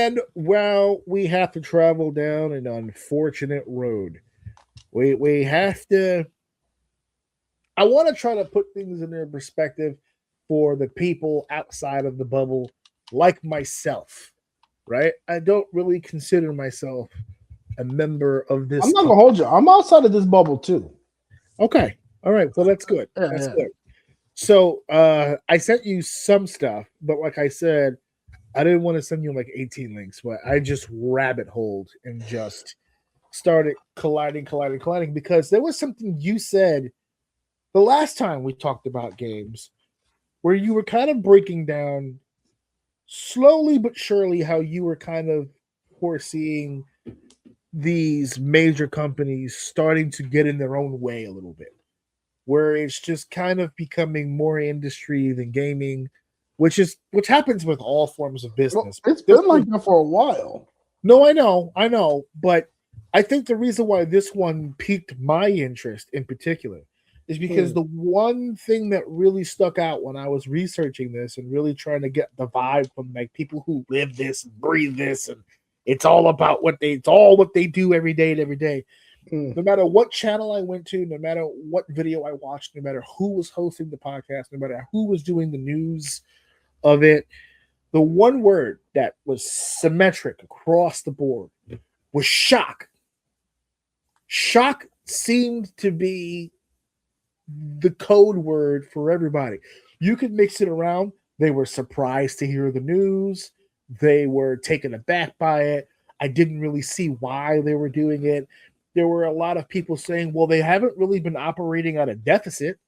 And well, we have to travel down an unfortunate road. We have to. I want to try to put things in their perspective for the people outside of the bubble, like myself. Right? I don't really consider myself a member of I'm this not gonna company. hold you. I'm outside of this bubble too. Okay. All right. Well, that's good. Yeah, That's yeah. good. So I sent you some stuff, but like I said, I didn't want to send you like 18 links, but I just rabbit holed and just started colliding because there was something you said the last time we talked about games where you were kind of breaking down slowly but surely how you were kind of foreseeing these major companies starting to get in their own way a little bit, where it's just kind of becoming more industry than gaming, which happens with all forms of Well, business. But it's this been was like that for a while. no, I know, but I think the reason why this one piqued my interest in particular is because Hmm. the one thing that really stuck out when I was researching this and really trying to get the vibe from like people who live this and breathe this and it's all what they do every day and every day. Hmm. No matter what channel I went to, no matter what video I watched, no matter who was hosting the podcast, no matter who was doing the news of it, the one word that was symmetric across the board was shock. Shock seemed to be the code word for everybody. You could mix it around. They were surprised to hear the news. They were taken aback by it. I didn't really see why they were doing it. There were a lot of people saying, well, they haven't really been operating at a deficit,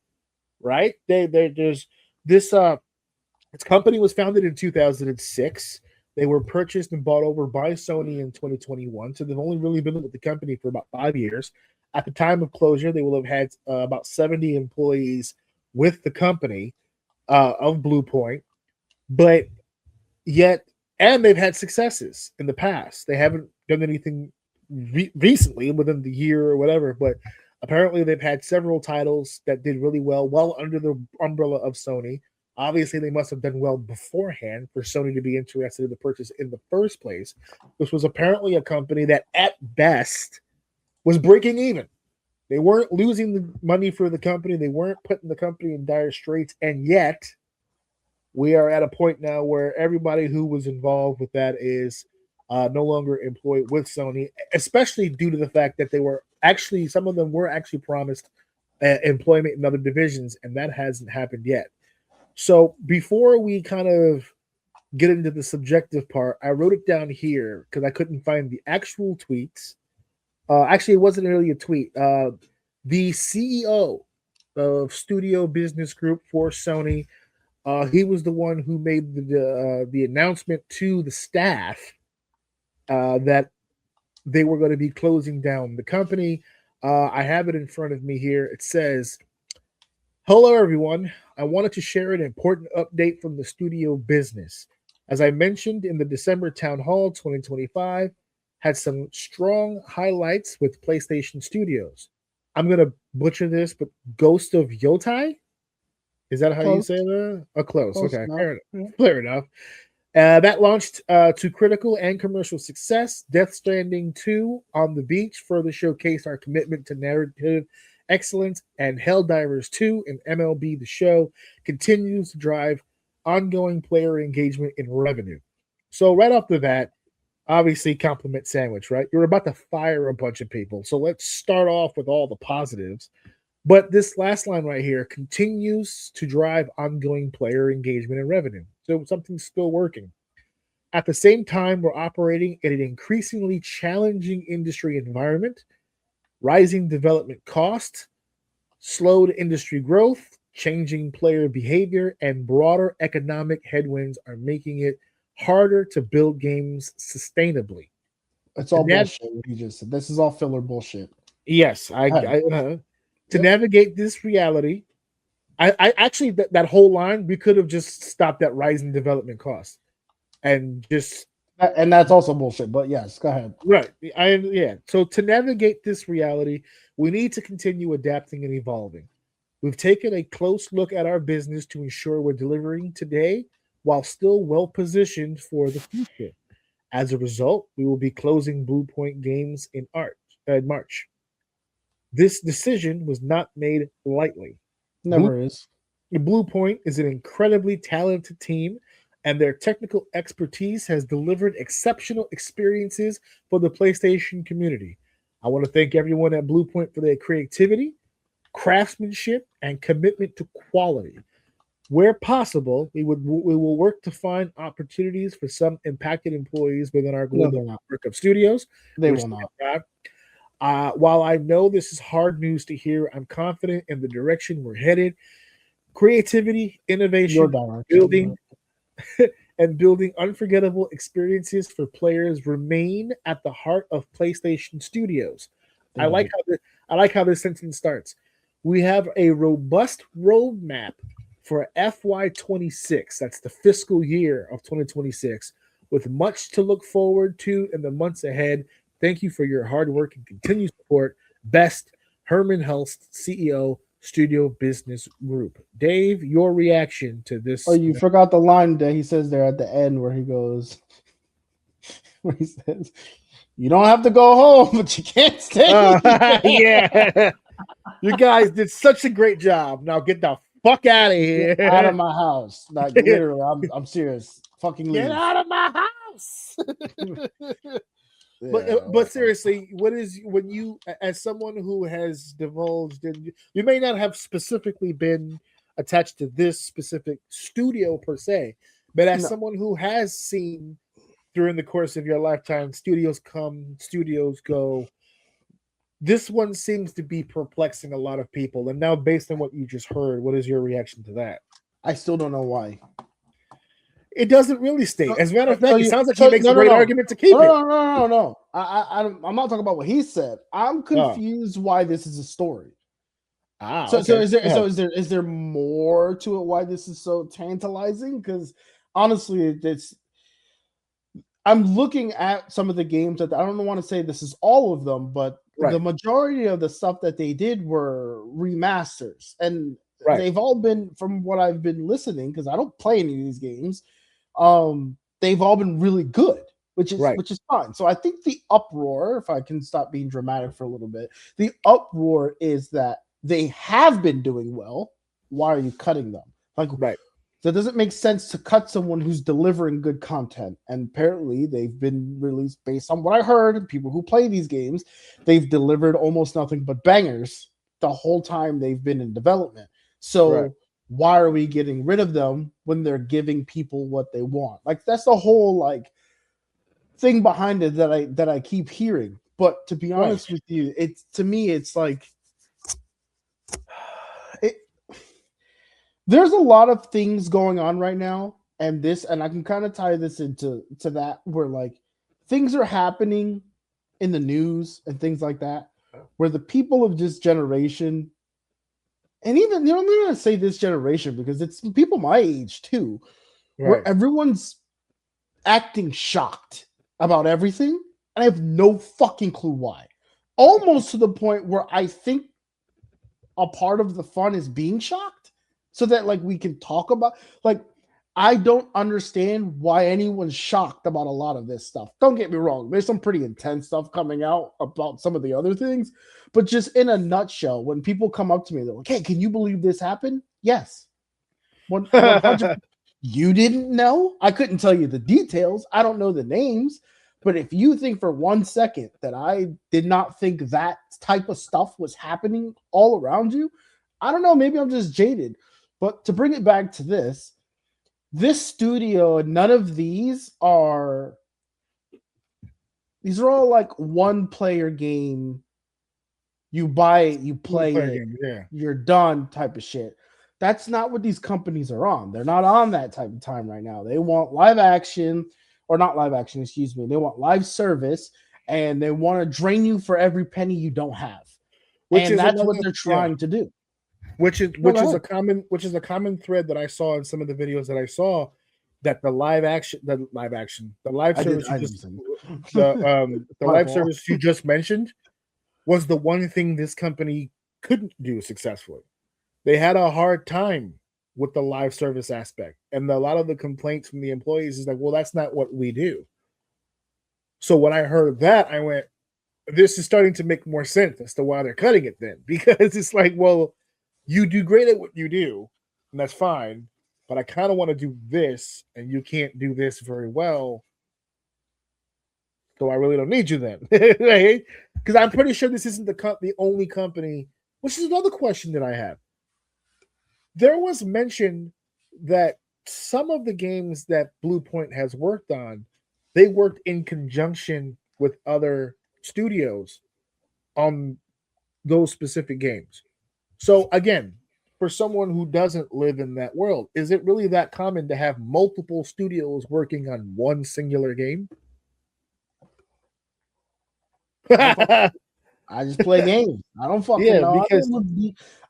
right? There's this its company was founded in 2006. They were purchased and bought over by Sony in 2021. So they've only really been with the company for about 5 years. At the time of closure, they will have had about 70 employees with the company of Blue Point. But yet, and they've had successes in the past. They haven't done anything recently within the year or whatever, but apparently they've had several titles that did really well under the umbrella of Sony. Obviously, they must have done well beforehand for Sony to be interested in the purchase in the first place. This was apparently a company that, at best, was breaking even. They weren't losing the money for the company. They weren't putting the company in dire straits. And yet, we are at a point now where everybody who was involved with that is no longer employed with Sony, especially due to the fact that they were actually, some of them were actually promised employment in other divisions, and that hasn't happened yet. So before we kind of get into the subjective part, I wrote it down here because I couldn't find the actual tweets. Actually, it wasn't really a tweet. The CEO of Studio Business Group for Sony, he was the one who made the announcement to the staff that they were going to be closing down the company. I have it in front of me here. It says, "Hello, everyone. I wanted to share an important update from the studio business. As I mentioned in the December Town Hall 2025, had some strong highlights with PlayStation Studios. I'm going to butcher this, but Ghost of Yotai? Is that how you Close, say that? Oh, close. close Okay, enough. fair enough. Yeah. Fair enough. That launched to critical and commercial success. Death Stranding 2 on the Beach further showcased our commitment to narrative excellence, and Helldivers 2 and MLB The Show continues to drive ongoing player engagement and revenue. So, right off the bat, obviously, compliment sandwich, right? You're about to fire a bunch of people. So, let's start off with all the positives. But this last line right here continues to drive ongoing player engagement and revenue. So something's still working. At the same time, we're operating in an increasingly challenging industry environment, rising development costs, slowed industry growth, changing player behavior, and broader economic headwinds are making it harder to build games sustainably. It's To all nav- bullshit. What he just said. This is all filler bullshit. yes, Hey, to yep. navigate this reality, I actually that whole line we could have just stopped at rising development costs and just And that's also bullshit. But yes, go ahead. right. I yeah. So to navigate this reality, we need to continue adapting and evolving. We've taken a close look at our business to ensure we're delivering today while still well positioned for the future. As a result, we will be closing Blue Point Games in March. This decision was not made lightly. Blue, Never is. Blue Point is an incredibly talented team, and their technical expertise has delivered exceptional experiences for the PlayStation community. I want to thank everyone at Blue Point for their creativity, craftsmanship, and commitment to quality. Where possible, we will work to find opportunities for some impacted employees within our No, global they're not. network of studios. They We will not. while I know this is hard news to hear, I'm confident in the direction we're headed. Creativity, Your innovation, direction. building and building unforgettable experiences for players remain at the heart of PlayStation Studios. I like how this sentence starts. We have a robust roadmap for FY26. That's the fiscal year of 2026, with much to look forward to in the months ahead. Thank you for your hard work and continued support. Best, Herman Helst, CEO, Studio Business Group. Dave, your reaction to this? Oh, you forgot the line that he says there at the end where he goes, where he says, "You don't have to go home, but you can't stay." Yeah. You guys did such a great job. Now get the fuck out of here. Get out of my house. Like literally, I'm serious. Fucking leave. Get out of my house. But seriously, what is when you, as someone who has divulged, and you may not have specifically been attached to this specific studio per se, but as someone who has seen during the course of your lifetime, studios come, studios go. This one seems to be perplexing a lot of people. And now, based on what you just heard, what is your reaction to that? I still don't know why. It doesn't really state. As a matter of fact, it sounds like he makes a great argument to keep it. No. I'm not talking about what he said. I'm confused why this is a story. So is there more to it? Why this is so tantalizing? Because honestly, I'm looking at some of the games that I don't want to say this is all of them, but the majority of the stuff that they did were remasters, and they've all been, from what I've been listening, because I don't play any of these games. They've all been really good, which is fine. So I think the uproar, if I can stop being dramatic for a little bit, the uproar is that they have been doing well. Why are you cutting them? So it doesn't make sense to cut someone who's delivering good content. And apparently they've been released, based on what I heard, people who play these games, they've delivered almost nothing but bangers the whole time they've been in development. So why are we getting rid of them when they're giving people what they want? Like, that's the whole thing behind it that I keep hearing. But to be honest with you, to me it's like there's a lot of things going on right now, and I can kind of tie this into that, where things are happening in the news and things like that, where the people of this generation, and even, I'm not going to say this generation because it's people my age too, where everyone's acting shocked about everything, and I have no fucking clue why. Almost to the point where I think a part of the fun is being shocked, so that we can talk about, I don't understand why anyone's shocked about a lot of this stuff. Don't get me wrong. There's some pretty intense stuff coming out about some of the other things, but just in a nutshell, when people come up to me, they're like, "Hey, can you believe this happened?" Yes. 100. You didn't know? I couldn't tell you the details. I don't know the names, but if you think for 1 second that I did not think that type of stuff was happening all around you, I don't know. Maybe I'm just jaded. But to bring it back to this studio, none of these are all one-player game. You buy it, you play it, you're done type of shit. That's not what these companies are on. They're not on that type of time right now. They want live action, or not live action, excuse me. They want live service, and they want to drain you for every penny you don't have. And that's what they're trying to do. Which is a common thread that I saw in some of the videos that I saw, that the live service you just mentioned was the one thing this company couldn't do successfully. They had a hard time with the live service aspect, and a lot of the complaints from the employees is well, that's not what we do. So when I heard that, I went, this is starting to make more sense as to why they're cutting it then. Because it's like, well, you do great at what you do, and that's fine. But I kind of want to do this, and you can't do this very well. So I really don't need you then. Because I'm pretty sure this isn't the only company, which is another question that I have. There was mention that some of the games that Blue Point has worked on, they worked in conjunction with other studios on those specific games. So again, for someone who doesn't live in that world, is it really that common to have multiple studios working on one singular game? I just play games. I don't fucking Yeah, know. because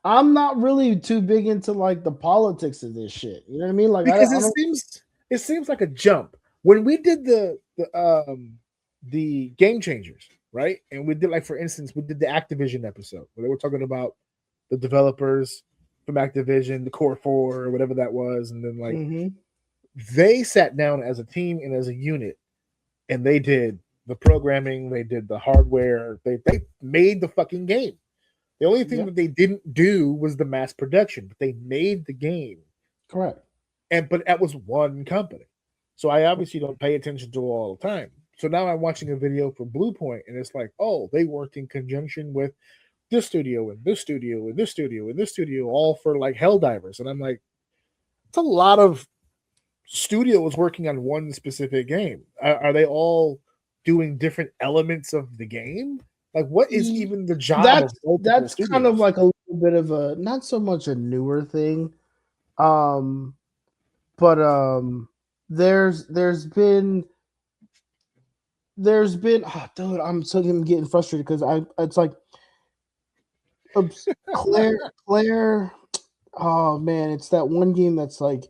I'm not really too big into like the politics of this shit. You know what I mean? Like because I don't. it seems like a jump when we did the game changers, right? And we did, like, for instance, we did the Activision episode where they were talking about the developers from Activision, the Core 4 or whatever that was, and then like they sat down as a team and as a unit, and they did the programming, they did the hardware, they made the fucking game. The only thing that they didn't do was the mass production, but they made the game. Correct. But that was one company. So I obviously don't pay attention to it all the time. So now I'm watching a video for Blue Point, and it's like, oh, they worked in conjunction with this studio and this studio and this studio and this studio, all for like Helldivers. And I'm like, it's a lot of studios working on one specific game. Are they all doing different elements of the game? Like, what is even the job of multiple that's studios? kind of like a little bit of a not so much a newer thing, but there's been oh, dude, I'm getting frustrated because it's like Claire. Oh man, it's that one game that's like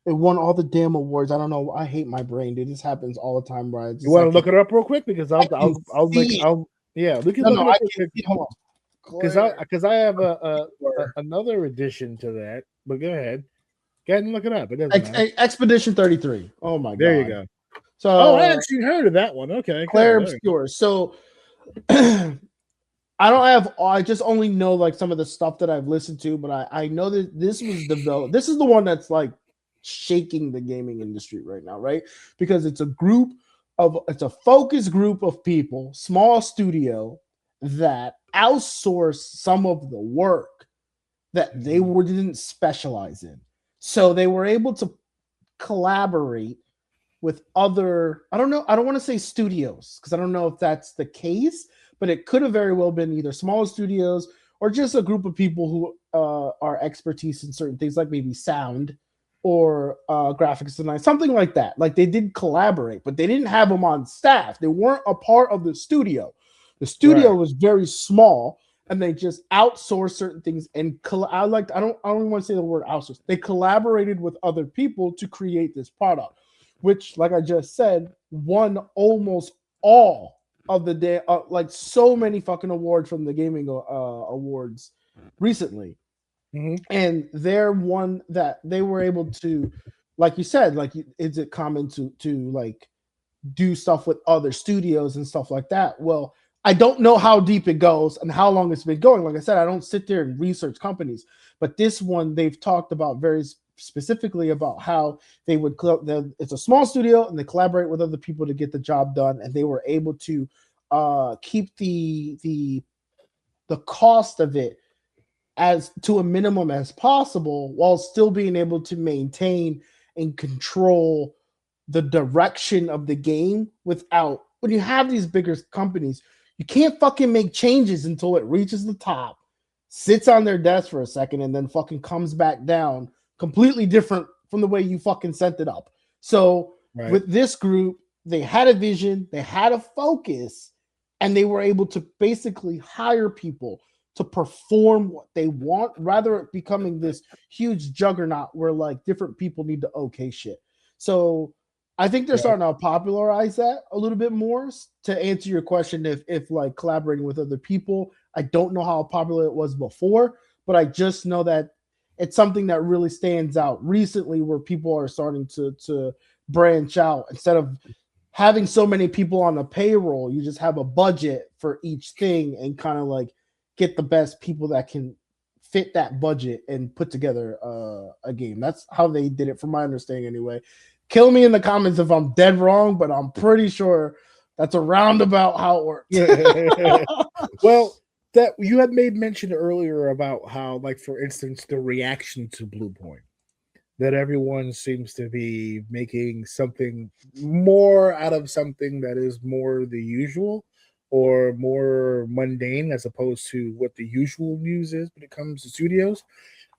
it won all the damn awards. I don't know. I hate my brain, dude. This happens all the time, right? You want to look it up real quick because I'll we can look it up real quick. Hold on. Because I have another addition to that. But go ahead and look it up. It doesn't matter. Expedition 33. Oh my god. There you go. So I actually heard of that one. Okay. Claire Obscure. So I just only know like some of the stuff that I've listened to, but I know that this was developed. This is the one that's like shaking the gaming industry right now, right? Because it's a focused group of people, small studio that outsource some of the work that they didn't specialize in. So they were able to collaborate with other, I don't want to say studios because I don't know if that's the case, but it could have very well been either small studios or just a group of people who are expertise in certain things, like maybe sound or graphics design, something like that. Like they did collaborate, but they didn't have them on staff. They weren't a part of the studio. The studio was very small, and they just outsourced certain things. And I don't want to say the word outsource. They collaborated with other people to create this product, which, like I just said, won almost all of the day, like so many fucking awards from the gaming awards recently. And they're one that they were able to, like you said, like, is it common to like do stuff with other studios and stuff like that? Well, I don't know how deep it goes and how long it's been going. Like I said, I don't sit there and research companies, but this one they've talked about very specifically about how they would. It's a small studio and they collaborate with other people to get the job done, and they were able to keep the cost of it as to a minimum as possible while still being able to maintain and control the direction of the game without. When you have these bigger companies, you can't fucking make changes until it reaches the top, sits on their desk for a second, and then fucking comes back down completely different from the way you fucking sent it up. So with this group, they had a vision, they had a focus, and they were able to basically hire people to perform what they want, rather it becoming this huge juggernaut where like different people need to okay shit. So I think they're starting to popularize that a little bit more. To answer your question, if like collaborating with other people, I don't know how popular it was before, but I just know that it's something that really stands out recently where people are starting to branch out instead of having so many people on the payroll, you just have a budget for each thing and kind of like get the best people that can fit that budget and put together a game. That's how they did it, from my understanding, anyway. Kill me in the comments if I'm dead wrong, but I'm pretty sure that's a roundabout how it works. Well, that you had made mention earlier about how, like, for instance, the reaction to Blue Point, that everyone seems to be making something more out of something that is more the usual or more mundane as opposed to what the usual news is when it comes to studios.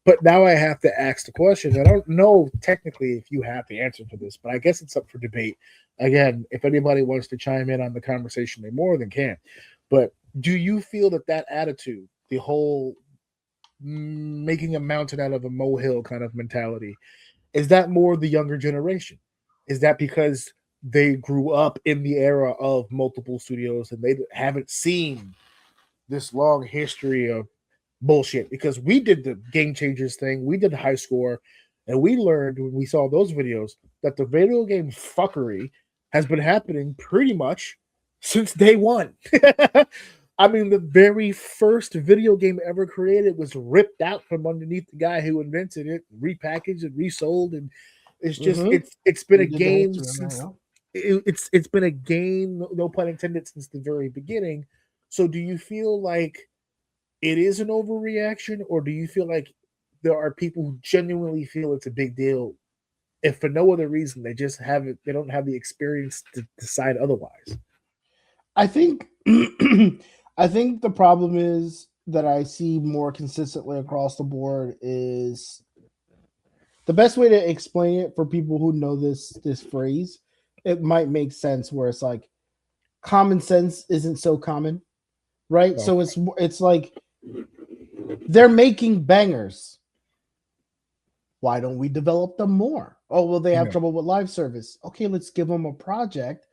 But now I have to ask the question. I don't know technically if you have the answer for this, but I guess it's up for debate. Again, if anybody wants to chime in on the conversation, they more than can. But do you feel that attitude, the whole making a mountain out of a molehill kind of mentality, is that more the younger generation? Is that because they grew up in the era of multiple studios and they haven't seen this long history of bullshit? Because we did the Game Changers thing, we did the high score, and we learned when we saw those videos that the video game fuckery has been happening pretty much since day one. I mean, the very first video game ever created was ripped out from underneath the guy who invented it, repackaged and resold, and it's just it's been a game since it's been a game, no pun intended, since the very beginning. So do you feel like it is an overreaction, or do you feel like there are people who genuinely feel it's a big deal, if for no other reason they just haven't, they don't have the experience to decide otherwise? I think I think the problem is that I see more consistently across the board is the best way to explain it for people who know this phrase. It might make sense where it's like common sense isn't so common, right? Oh. So it's like they're making bangers. Why don't we develop them more? Oh, well, they have trouble with live service. Okay, let's give them a project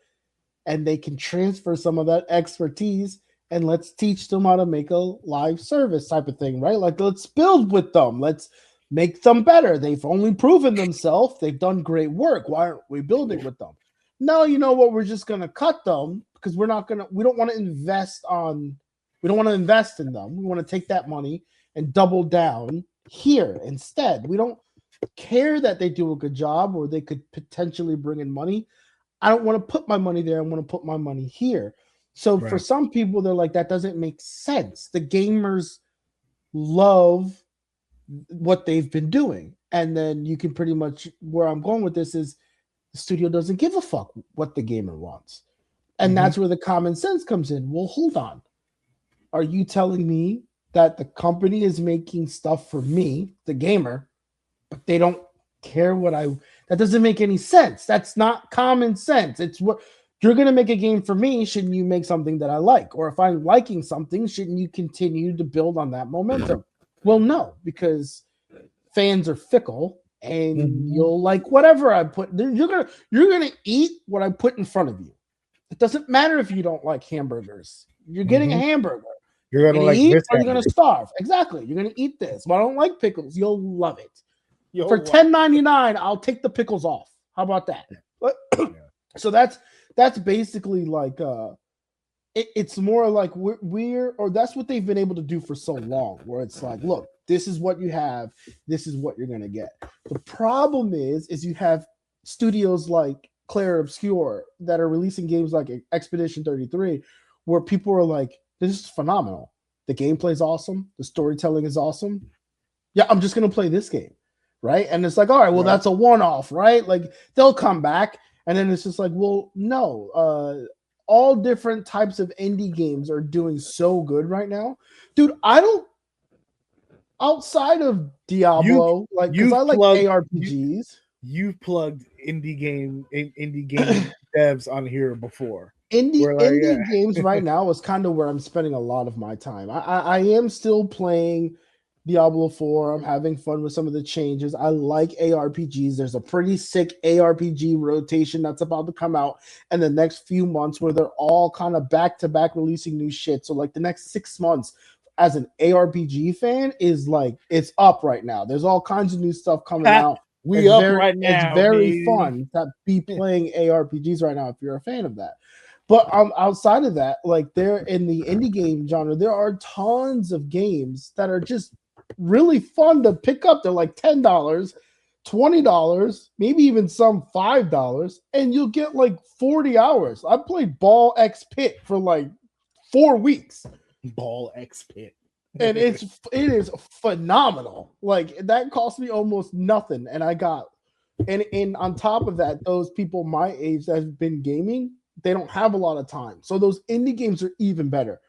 and they can transfer some of that expertise and let's teach them how to make a live service type of thing, right? Like, let's build with them. Let's make them better. They've only proven themselves. They've done great work. Why aren't we building with them? No, you know what? We're just going to cut them because we don't want to invest in them. We want to take that money and double down here instead. We don't care that they do a good job or they could potentially bring in money. I don't want to put my money there. I want to put my money here. So for some people, they're like, that doesn't make sense. The gamers love what they've been doing. And then you can pretty much, where I'm going with this is the studio doesn't give a fuck what the gamer wants. And that's where the common sense comes in. Well, hold on. Are you telling me that the company is making stuff for me, the gamer, but they don't care that doesn't make any sense. That's not common sense. It's what you're going to make a game for me. Shouldn't you make something that I like? Or if I'm liking something, shouldn't you continue to build on that momentum? Well, no, because fans are fickle and you'll like whatever I put. You're going to eat what I put in front of you. It doesn't matter if you don't like hamburgers. You're getting a hamburger. You're going to like eat this, or you're going to starve. Exactly. You're going to eat this. But I don't like pickles. You'll love it. For $10.99, I'll take the pickles off. How about that? So that's basically like it's more like or that's what they've been able to do for so long, where it's like, look, this is what you have, this is what you're gonna get. The problem is you have studios like Claire Obscure that are releasing games like Expedition 33, where people are like, this is phenomenal. The gameplay is awesome, the storytelling is awesome. Yeah, I'm just gonna play this game. Right. And it's like, all right, well, that's a one-off, right? Like they'll come back. And then it's just like, well, no, all different types of indie games are doing so good right now. Dude, outside of Diablo, because I like ARPGs. You've plugged indie game devs on here before. Indie games right now is kind of where I'm spending a lot of my time. I am still playing Diablo 4. I'm having fun with some of the changes. I like ARPGs. There's a pretty sick ARPG rotation that's about to come out in the next few months where they're all kind of back-to-back releasing new shit. So like the next 6 months as an ARPG fan is like, it's up right now. There's all kinds of new stuff coming out. We up right it's now, very baby. fun to be playing ARPGs right now if you're a fan of that. But outside of that, like there in the indie game genre, there are tons of games that are just really fun to pick up. They're like $10, $20, maybe even some $5, and you'll get like 40 hours. I played Ball X Pit for like 4 weeks. Ball X Pit. And it is phenomenal. Like that cost me almost nothing, and I got and on top of that, those people my age that have been gaming, they don't have a lot of time, so those indie games are even better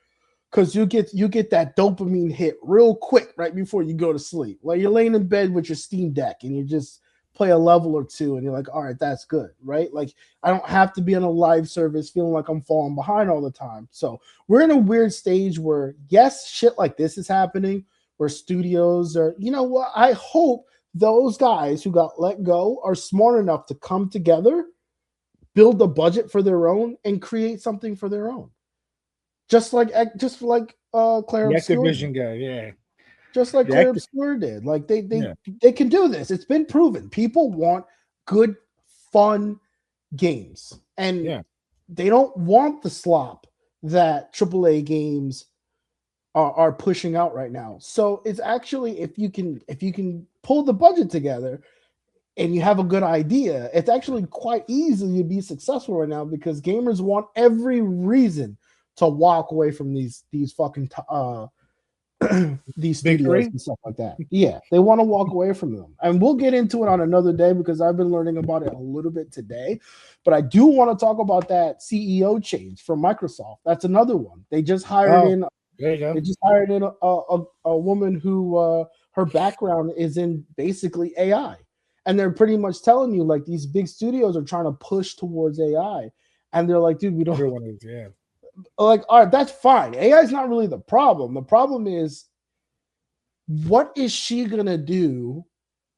because you get that dopamine hit real quick right before you go to sleep. Like you're laying in bed with your Steam Deck and you just play a level or two, and you're like, all right, that's good, right? Like I don't have to be on a live service feeling like I'm falling behind all the time. So we're in a weird stage where yes, shit like this is happening, where studios are, you know what? I hope those guys who got let go are smart enough to come together, build a budget for their own, and create something for their own. Just like Claire The Obscure Activision guy, yeah. just like The Claire Acti- Obscure did. Like yeah. they can do this. It's been proven. People want good, fun games, and Yeah. they don't want the slop that AAA games are pushing out right now. So it's actually if you can pull the budget together and you have a good idea, it's actually quite easy to be successful right now because gamers want every reason to walk away from these fucking these studios Victory? and stuff like that. Yeah, they want to walk away from them. And we'll get into it on another day because I've been learning about it a little bit today. But I do want to talk about that CEO change from Microsoft. That's another one. They just hired There you go. a woman who her background is in basically AI. And they're pretty much telling you like these big studios are trying to push towards AI. And they're like, dude, we don't Everyone is, yeah. like, all right, that's fine. AI is not really the problem. The problem is, what is she gonna do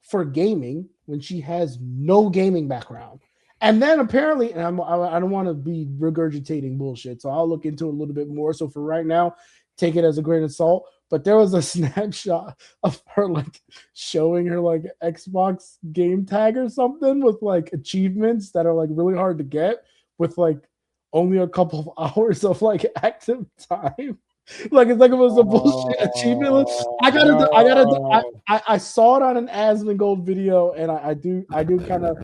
for gaming when she has no gaming background? And then apparently, and I don't want to be regurgitating bullshit, so I'll look into it a little bit more. So for right now, take it as a grain of salt. But there was a snapshot of her like showing her like Xbox game tag or something with like achievements that are like really hard to get with like only a couple of hours of like active time. Like it's like it was a bullshit achievement. I saw it on an Asmongold video, and I do kind of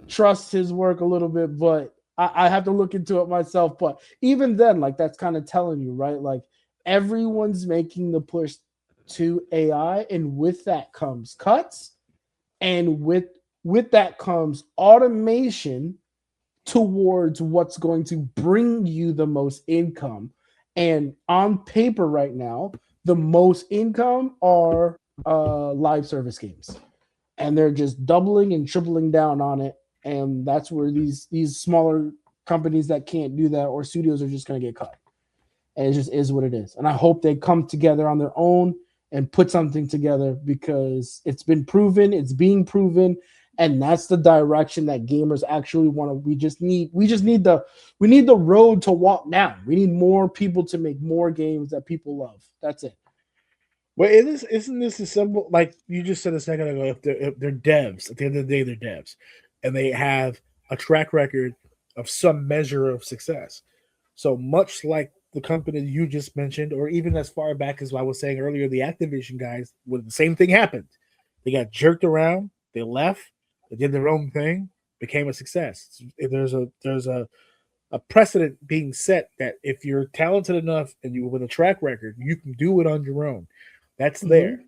trust his work a little bit, but I have to look into it myself. But even then, like that's kind of telling you, right? Like everyone's making the push to AI, and with that comes cuts, and with that comes automation towards what's going to bring you the most income. And on paper right now, the most income are live service games. And they're just doubling and tripling down on it. And that's where these smaller companies that can't do that or studios are just going to get cut. And it just is what it is. And I hope they come together on their own and put something together because it's been proven, it's being proven, and that's the direction that gamers actually want to. We need the road to walk down. We need more people to make more games that people love. That's it. Well, isn't this a simple, like you just said a second ago, if they're devs, at the end of the day, they're devs, and they have a track record of some measure of success. So much like the company you just mentioned, or even as far back as I was saying earlier, the Activision guys, where the same thing happened. They got jerked around, they left, they did their own thing, became a success. There's a precedent being set that if you're talented enough and you with a track record, you can do it on your own. That's there. Mm-hmm.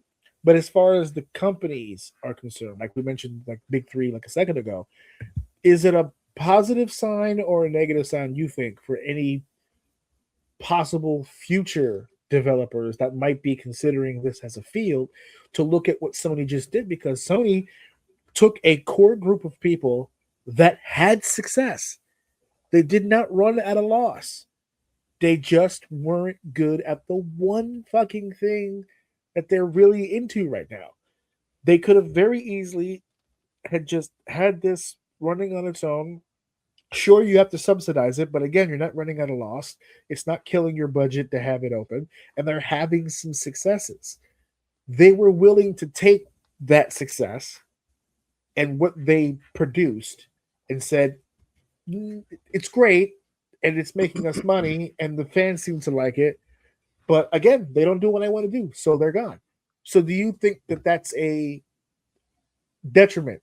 But as far as the companies are concerned, like we mentioned, like Big Three, like a second ago, is it a positive sign or a negative sign, you think, for any possible future developers that might be considering this as a field to look at what Sony just did? Because Sony took a core group of people that had success. They did not run at a loss. They just weren't good at the one fucking thing that they're really into right now. They could have very easily had just had this running on its own. Sure, you have to subsidize it, but again, you're not running at a loss. It's not killing your budget to have it open, and they're having some successes. They were willing to take that success and what they produced and said, it's great and it's making us money and the fans seem to like it. But again, they don't do what I want to do, so they're gone. So do you think that that's a detriment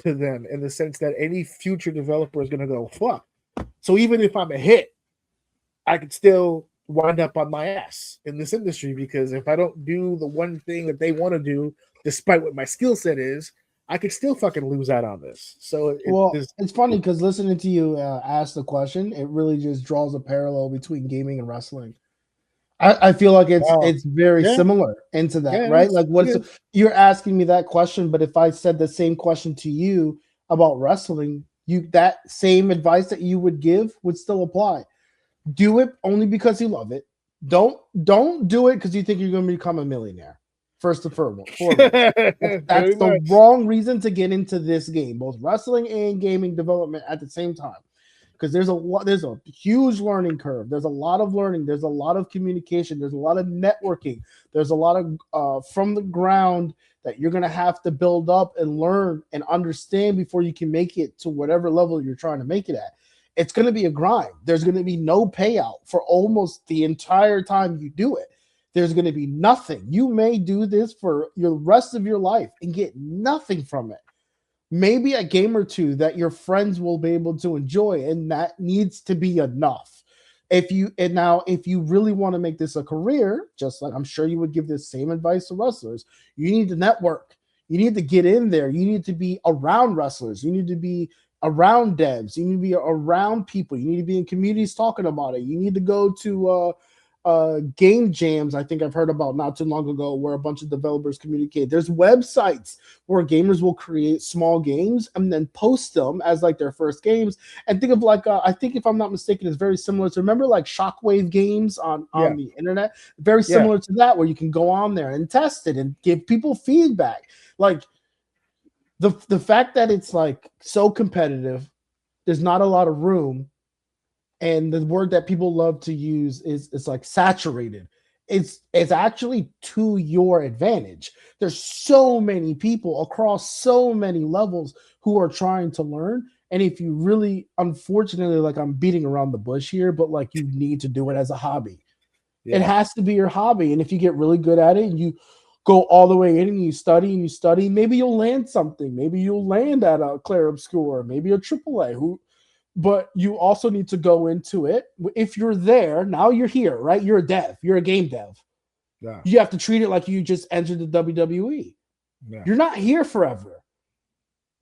to them in the sense that any future developer is going to go, fuck? So even if I'm a hit, I could still wind up on my ass in this industry because if I don't do the one thing that they want to do, despite what my skill set is, I could still fucking lose out on this. So Well, it's funny because listening to you ask the question, it really just draws a parallel between gaming and wrestling. I feel like it's very similar into that, right? Like you're asking me that question, but if I said the same question to you about wrestling, that same advice that you would give would still apply. Do it only because you love it. Don't do it because you think you're going to become a millionaire. First and foremost. That's the wrong reason to get into this game, both wrestling and gaming development at the same time. Because there's a huge learning curve. There's a lot of learning. There's a lot of communication. There's a lot of networking. There's a lot of from the ground that you're going to have to build up and learn and understand before you can make it to whatever level you're trying to make it at. It's going to be a grind. There's going to be no payout for almost the entire time you do it. There's going to be nothing. You may do this for the rest of your life and get nothing from it. Maybe a game or two that your friends will be able to enjoy, and that needs to be enough. If you really want to make this a career, just like I'm sure you would give this same advice to wrestlers, you need to network. You need to get in there. You need to be around wrestlers. You need to be around devs. You need to be around people. You need to be in communities talking about it. You need to go to game jams I think I've heard about not too long ago where a bunch of developers communicate. There's websites where gamers will create small games and then post them as like their first games. And think of like I think if I'm not mistaken, it's very similar to remember like Shockwave games on the internet. Very similar to that, where you can go on there and test it and give people feedback. Like the fact that it's like so competitive, there's not a lot of room. And the word that people love to use is like saturated. It's actually to your advantage. There's so many people across so many levels who are trying to learn. And if you really, unfortunately, like I'm beating around the bush here, but like you need to do it as a hobby. Yeah. It has to be your hobby. And if you get really good at it and you go all the way in and you study, maybe you'll land something. Maybe you'll land at a Claire Obscure, maybe a AAA. But you also need to go into it. If you're there, now you're here, right? You're a dev. You're a game dev. Yeah. You have to treat it like you just entered the WWE. Yeah. You're not here forever.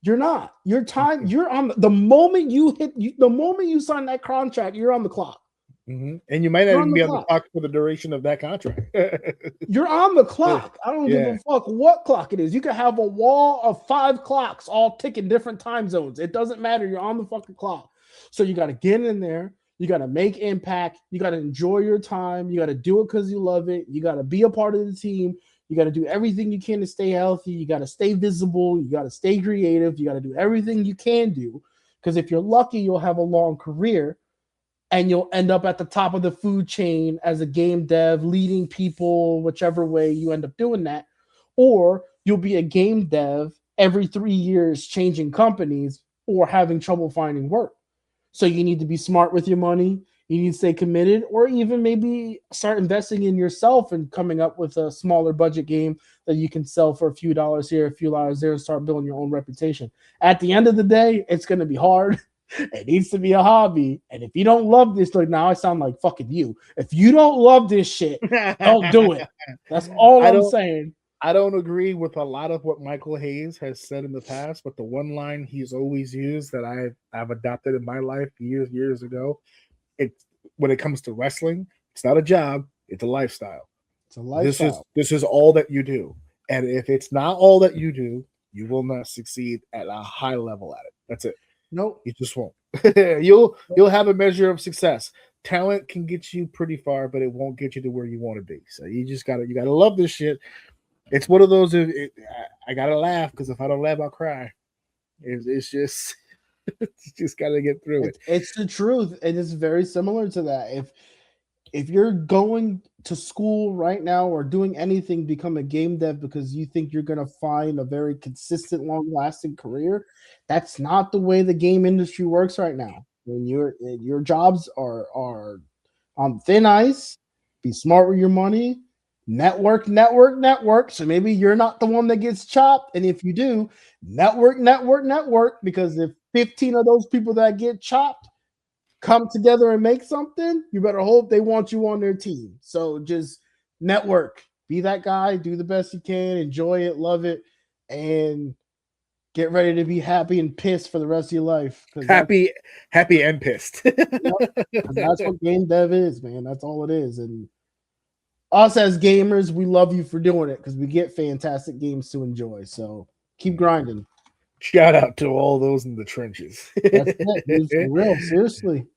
You're not. Your time, you're on the moment the moment you sign that contract, you're on the clock. Mm-hmm. And you might not even be on the clock for the duration of that contract. You're on the clock. I don't give a fuck what clock it is. You can have a wall of 5 clocks all ticking different time zones. It doesn't matter. You're on the fucking clock. So you got to get in there. You got to make impact. You got to enjoy your time. You got to do it because you love it. You got to be a part of the team. You got to do everything you can to stay healthy. You got to stay visible. You got to stay creative. You got to do everything you can do. Because if you're lucky, you'll have a long career and you'll end up at the top of the food chain as a game dev, leading people, whichever way you end up doing that. Or you'll be a game dev every 3 years, changing companies or having trouble finding work. So you need to be smart with your money. You need to stay committed, or even maybe start investing in yourself and coming up with a smaller budget game that you can sell for a few dollars here, a few dollars there, and start building your own reputation. At the end of the day, it's going to be hard. It needs to be a hobby. And if you don't love this, like now I sound like fucking you. If you don't love this shit, don't do it. That's all I'm saying. I don't agree with a lot of what Michael Hayes has said in the past, but the one line he's always used that I've adopted in my life years ago, when it comes to wrestling, it's not a job, it's a lifestyle. It's a lifestyle. This is all that you do. And if it's not all that you do, you will not succeed at a high level at it. That's it. Nope. You just won't. You'll have a measure of success. Talent can get you pretty far, but it won't get you to where you want to be. So you gotta love this shit. It's one of those. I gotta laugh because if I don't laugh, I'll cry. It's just, you just gotta get through it. It's the truth, and it's very similar to that. if you're going to school right now or doing anything, become a game dev because you think you're going to find a very consistent, long-lasting career, that's not the way the game industry works right now. When your jobs are on thin ice, be smart with your money, network. So maybe you're not the one that gets chopped, and if you do, network, because if 15 of those people that get chopped come together and make something, you better hope they want you on their team. So just network, be that guy, do the best you can, enjoy it, love it, and get ready to be happy and pissed for the rest of your life. Happy and pissed. That's what game dev is, man. That's all it is. And us as gamers, we love you for doing it because we get fantastic games to enjoy. So keep grinding. Shout out to all those in the trenches. That's it, dude. For real, seriously.